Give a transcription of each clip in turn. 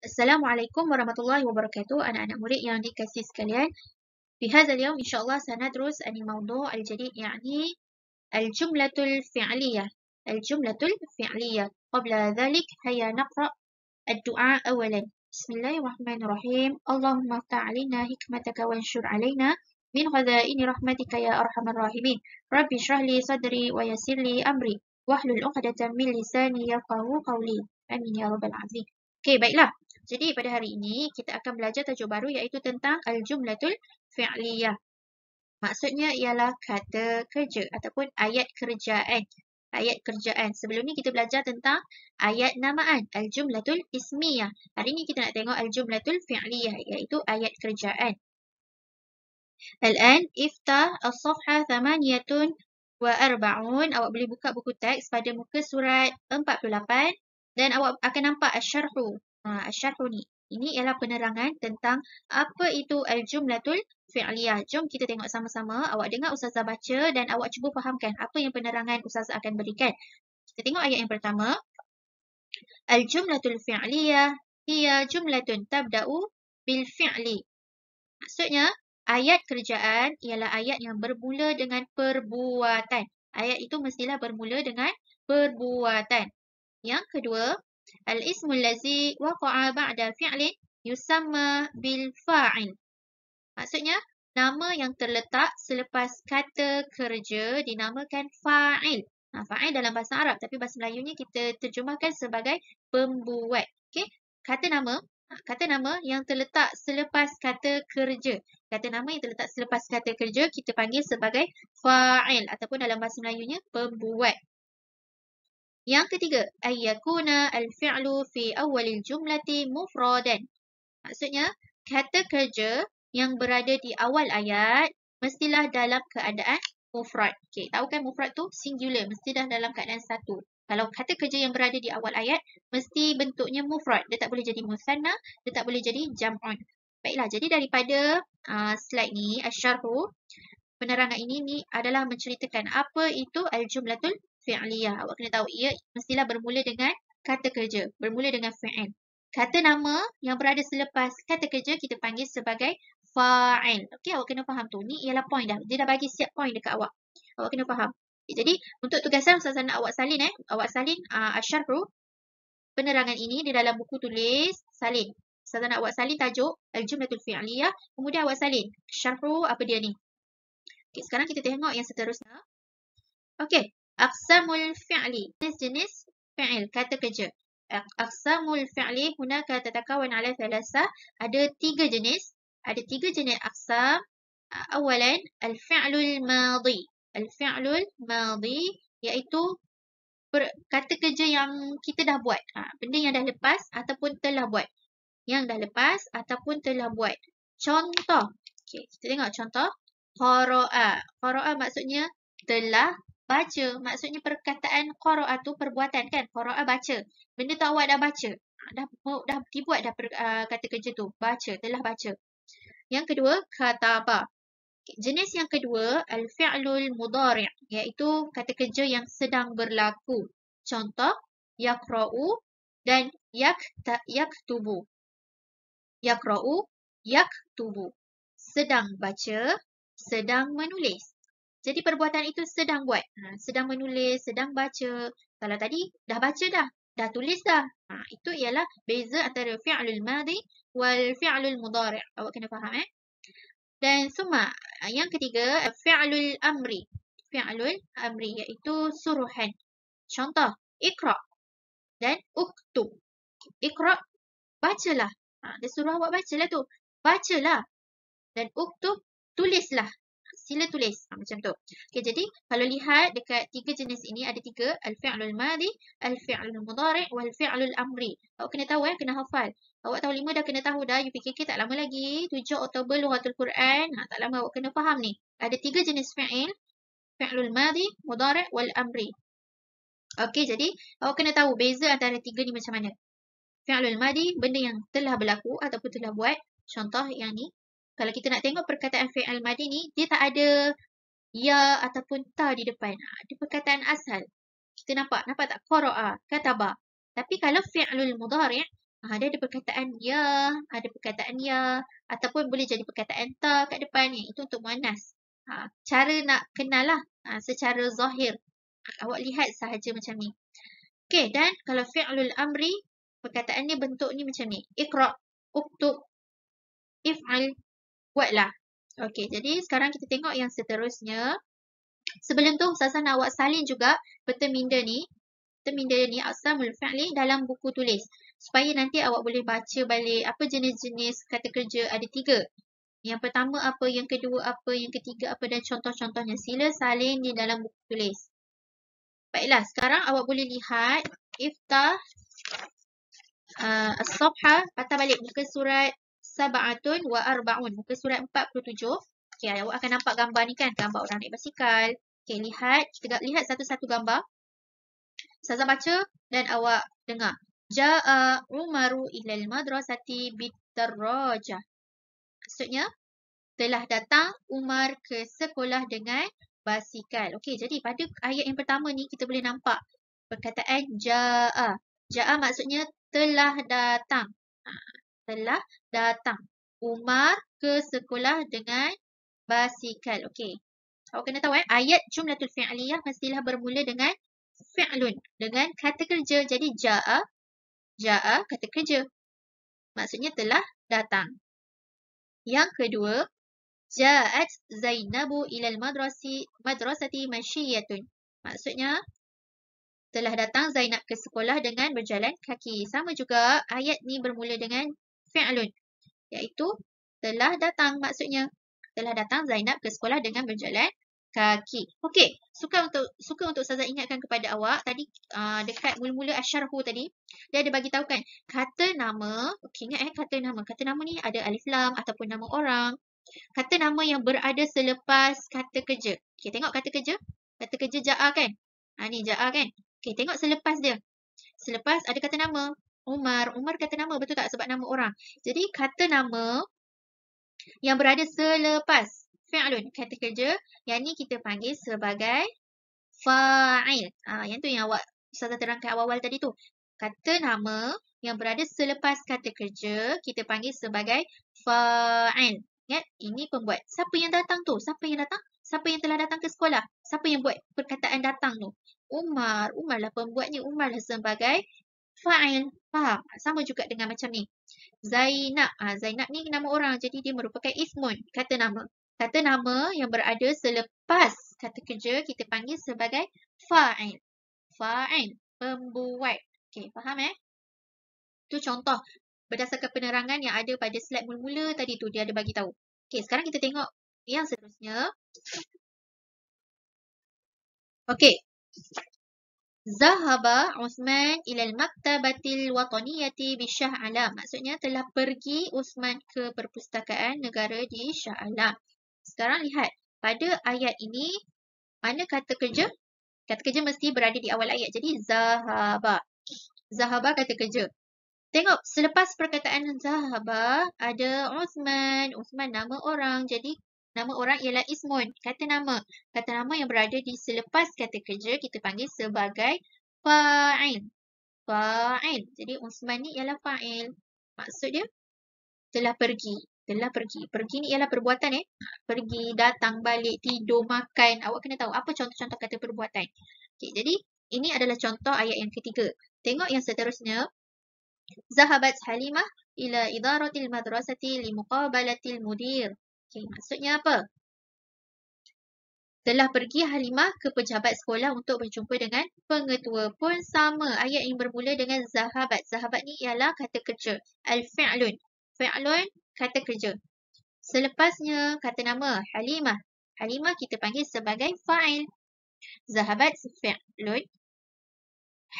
Assalamualaikum warahmatullahi wabarakatuh. Anak-anak murid yang dikasihi sekalian. في هذا اليوم إن شاء الله سندرس عن الموضوع الجديد يعني الجملة الفعلية. الجملة الفعلية. قبل ذلك هيا نقرأ الدعاء أولا. بسم الله الرحمن الرحيم. اللهم افتح علينا حكمتك وانشر علينا من خزائن رحمتك يا أرحم الراحمين. رب اشرح لي صدري ويسر لي أمري واحلل عقدة من لساني يفقهوا قولي. Amin ya rabbal alamin. Okey, baiklah. Jadi pada hari ini kita akan belajar tajuk baru iaitu tentang al-jumlatul fi'liyah. Maksudnya ialah kata kerja ataupun ayat kerjaan. Ayat kerjaan. Sebelum ni kita belajar tentang ayat namaan, al-jumlatul ismiyah. Hari ini kita nak tengok al-jumlatul fi'liyah iaitu ayat kerjaan. Al-an iftah as-safha 48. Awak boleh buka buku teks pada muka surat 48 dan awak akan nampak asy-syarhu. Asy-syarhu ni. Ini ialah penerangan tentang apa itu al-jumlatul fi'liyah. Jom kita tengok sama-sama. Awak dengar ustazah baca dan awak cuba fahamkan apa yang penerangan ustazah akan berikan. Kita tengok ayat yang pertama. Al-jumlatul fi'liyah hiya jumlatun tabda'u bil fi'li. Maksudnya, ayat kerjaan ialah ayat yang bermula dengan perbuatan. Ayat itu mestilah bermula dengan perbuatan. Yang kedua, al-ismul lazi waqa'a ba'da fi'lin yusamma bil fa'il. Maksudnya, nama yang terletak selepas kata kerja dinamakan fa'il. Fa'il dalam bahasa Arab, tapi bahasa Melayunya kita terjemahkan sebagai pembuat. Okey, kata nama yang terletak selepas kata kerja. Kata nama yang terletak selepas kata kerja kita panggil sebagai fa'il ataupun dalam bahasa Melayunya pembuat. Yang ketiga, ayyakuna al-fi'lu fi awwalil jumlati mufradan. Maksudnya, kata kerja yang berada di awal ayat mestilah dalam keadaan mufrad. Okey, tahu kan mufrad tu singular, mesti dah dalam keadaan satu. Kalau kata kerja yang berada di awal ayat mesti bentuknya mufrad. Dia tak boleh jadi musanna, dia tak boleh jadi jam'un. Baiklah, jadi daripada slide ni, asy-syarhu, penerangan ini adalah menceritakan apa itu al-jumlatul fi'liyah. Awak kena tahu ia mestilah bermula dengan kata kerja, bermula dengan fi'il. Kata nama yang berada selepas kata kerja kita panggil sebagai fa'il. Okey, awak kena faham tu. Ni ialah point dah. Dia dah bagi siap point dekat awak. Awak kena faham. Okay, jadi, untuk tugasan ustazah nak awak salin awak salin asy-syarhu penerangan ini di dalam buku tulis salin. Ustazah nak awak salin tajuk al-jumlatul fi'liyah, kemudian awak salin syarhu apa dia ni. Okey, sekarang kita tengok yang seterusnya. Okey, aqsamul fi'li. Jenis fi'il, kata kerja. Aqsamul fi'li hunaka tatakawan ala thalatha. Ada tiga jenis. Ada tiga jenis aqsam. Awalan, al-fi'lul madhi. Al-fi'lul madhi iaitu kata kerja yang kita dah buat. Benda yang dah lepas ataupun telah buat. Yang dah lepas ataupun telah buat. Contoh. Okey, kita tengok contoh. Qara'a. Qara'a maksudnya telah baca. Maksudnya perkataan qara'a tu perbuatan kan. Qara'a baca. Benda tu awak dah baca. Dah dibuat dah kata kerja tu. Baca, telah baca. Yang kedua, kataba. Jenis yang kedua, al-fi'lul mudhari'. Iaitu kata kerja yang sedang berlaku. Contoh, yaqra'u dan yaktubu. Yaqra'u, yaktubu. Sedang baca, sedang menulis. Jadi perbuatan itu sedang buat. Sedang menulis, sedang baca. Kalau tadi dah baca dah tulis dah. Itu ialah beza antara fi'lul madhi wal fi'lul mudhari'. Awak kena faham Dan summa, yang ketiga, fi'lul amri. Fi'lul amri iaitu suruhan. Contoh, iqra' dan uktub. Iqra', bacalah. Dia suruh awak bacalah tu. Bacalah. Dan uktub, tulislah. Sila tulis. Macam tu. Okay, jadi, kalau lihat dekat tiga jenis ini, ada tiga. Al-fi'lul madhi, al-fi'lul mudhari' wal-fi'lul amri. Awak kena tahu kena hafal. Awak tahun 5 dah kena tahu dah. UPKK tak lama lagi. 7 Oktober Lughatul Quran. Tak lama awak kena faham ni. Ada tiga jenis fi'il. Fi'lul madhi, mudhari' wal-amri. Okey, jadi awak kena tahu beza antara tiga ni macam mana. Fi'lul madhi, benda yang telah berlaku ataupun telah buat. Contoh yang ni. Kalau kita nak tengok perkataan fi'il madhi ni, dia tak ada ya ataupun ta di depan. Dia perkataan asal. Kita nampak tak? Qara'a, kataba. Tapi kalau fi'lul mudhari', Dia ada perkataan ya, ada perkataan ya, ataupun boleh jadi perkataan ta kat depan ni. Itu untuk muannas. Cara nak kenal lah secara zahir. Awak lihat sahaja macam ni. Okey, dan kalau fi'lul amri, perkataannya bentuk ni macam ni. Iqra, uktub, if'al, buatlah. Okey, jadi sekarang kita tengok yang seterusnya. Sebelum tu, Ustazah nak awak salin juga peta minda ni aqsamul fi'li dalam buku tulis. Supaya nanti awak boleh baca balik apa jenis-jenis kata kerja ada 3. Yang pertama apa, yang kedua apa, yang ketiga apa dan contoh-contohnya. Sila salin di dalam buku tulis. Baiklah, sekarang awak boleh lihat iftah as-safha, patah balik muka surat sab'atun wa arba'un, muka surat 47. Okey, awak akan nampak gambar ni kan, gambar orang naik basikal. Okey, lihat, kita lihat satu-satu gambar. Ustazah baca dan awak dengar. Ja'a Umaru ilal madrasati bitarrajah. Maksudnya, telah datang Umar ke sekolah dengan basikal. Okey, jadi pada ayat yang pertama ni kita boleh nampak perkataan ja'a. Ja'a maksudnya telah datang. Telah datang Umar ke sekolah dengan basikal. Okey. Awak kena tahu ayat jumlatul fi'liyah mestilah bermula dengan fi'lun, dengan kata kerja. Jadi ja'a kata kerja. Maksudnya telah datang. Yang kedua, Ja'at Zainabu ilal madrasati masyiyatun. Maksudnya, telah datang Zainab ke sekolah dengan berjalan kaki. Sama juga, ayat ni bermula dengan fi'lun. Iaitu, telah datang maksudnya. Telah datang Zainab ke sekolah dengan berjalan kaki. Okey, suka untuk Ustazah ingatkan kepada awak. Tadi, dekat mula-mula asyarhu tadi, dia ada bagi tahu kan, kata nama. Okey, ingat kata nama. Kata nama ni ada alif lam ataupun nama orang. Kata nama yang berada selepas kata kerja. Okey, tengok kata kerja. Kata kerja ja'a kan? Ni ja'a kan? Okey, tengok selepas dia. Selepas ada kata nama. Umar. Umar kata nama, betul tak? Sebab nama orang. Jadi, kata nama yang berada selepas fi'lun, kata kerja, yang ni kita panggil sebagai fa'il. Yang tu yang awak Ustazah terangkan awal-awal tadi tu. Kata nama yang berada selepas kata kerja, kita panggil sebagai fa'il. Ingat, ini pembuat. Siapa yang datang tu? Siapa yang datang? Siapa yang telah datang ke sekolah? Siapa yang buat perkataan datang tu? Umar. Umar lah pembuatnya. Umar lah sebagai fa'il. Faham? Sama juga dengan macam ni. Zainab. Zainab ni nama orang. Jadi dia merupakan ismun. Kata nama. Kata nama yang berada selepas kata kerja kita panggil sebagai fa'il. Fa'il. Pembuat. Okey, faham Itu contoh berdasarkan penerangan yang ada pada slide mula-mula tadi tu. Dia ada bagi tahu. Okey, sekarang kita tengok yang seterusnya. Okey. Zahaba Uthman ilal maktabatil wataniyati bi Shah Alam. Maksudnya telah pergi Uthman ke perpustakaan negara di Shah Alam. Sekarang lihat. Pada ayat ini, mana kata kerja? Kata kerja mesti berada di awal ayat. Jadi, zahaba. Zahaba kata kerja. Tengok, selepas perkataan zahaba, ada Uthman. Uthman nama orang. Jadi, nama orang ialah ismun. Kata nama. Kata nama yang berada di selepas kata kerja, kita panggil sebagai fa'il. Fa'il. Jadi, Uthman ni ialah fa'il. Maksud dia, telah pergi. Telah pergi. Pergi ni ialah perbuatan Pergi, datang, balik, tidur, makan. Awak kena tahu apa contoh-contoh kata perbuatan. Okay, jadi, ini adalah contoh ayat yang ketiga. Tengok yang seterusnya. Zahabat Halimah ila idaratil madrasati li muqabalatil mudir. Okay, maksudnya apa? Telah pergi Halimah ke pejabat sekolah untuk berjumpa dengan pengetua. Pun sama, ayat yang bermula dengan zahabat. Zahabat ni ialah kata kerja. Al-fi'lun. Fi'lun, kata kerja. Selepasnya, kata nama Halimah. Halimah kita panggil sebagai fa'il. Zahabat fi'lun.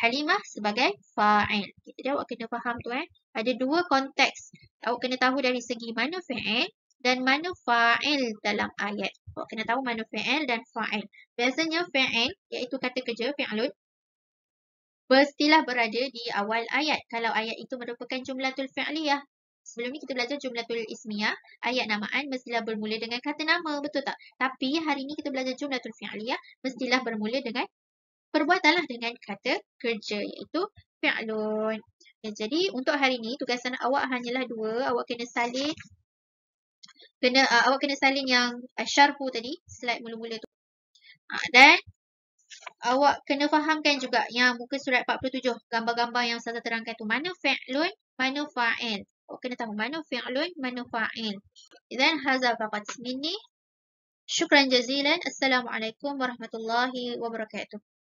Halimah sebagai fa'il. Jadi awak kena faham tu Ada dua konteks. Awak kena tahu dari segi mana fi'il dan mana fa'il dalam ayat. Awak kena tahu mana fi'il dan fa'il. Biasanya fi'il, iaitu kata kerja, fi'lun, mestilah berada di awal ayat. Kalau ayat itu merupakan jumlatul fi'liyah. Sebelum ni kita belajar jumlatul ismiyah. Ayat namaan mestilah bermula dengan kata nama. Betul tak? Tapi hari ni kita belajar jumlatul fi'liyah. Mestilah bermula dengan perbuatanlah dengan kata kerja, iaitu fi'lun. Okay, jadi untuk hari ni tugasan awak hanyalah dua. Awak kena salin yang syarhu tadi, slide mula-mula tu. Dan awak kena fahamkan juga yang muka surat 47, gambar-gambar yang saya terangkan tu. Mana fi'lun, mana fa'il. Awak kena tahu mana fi'lun, mana fa'il. Idzan hadza faqat minni. Syukran jazilan. Assalamualaikum warahmatullahi wabarakatuh.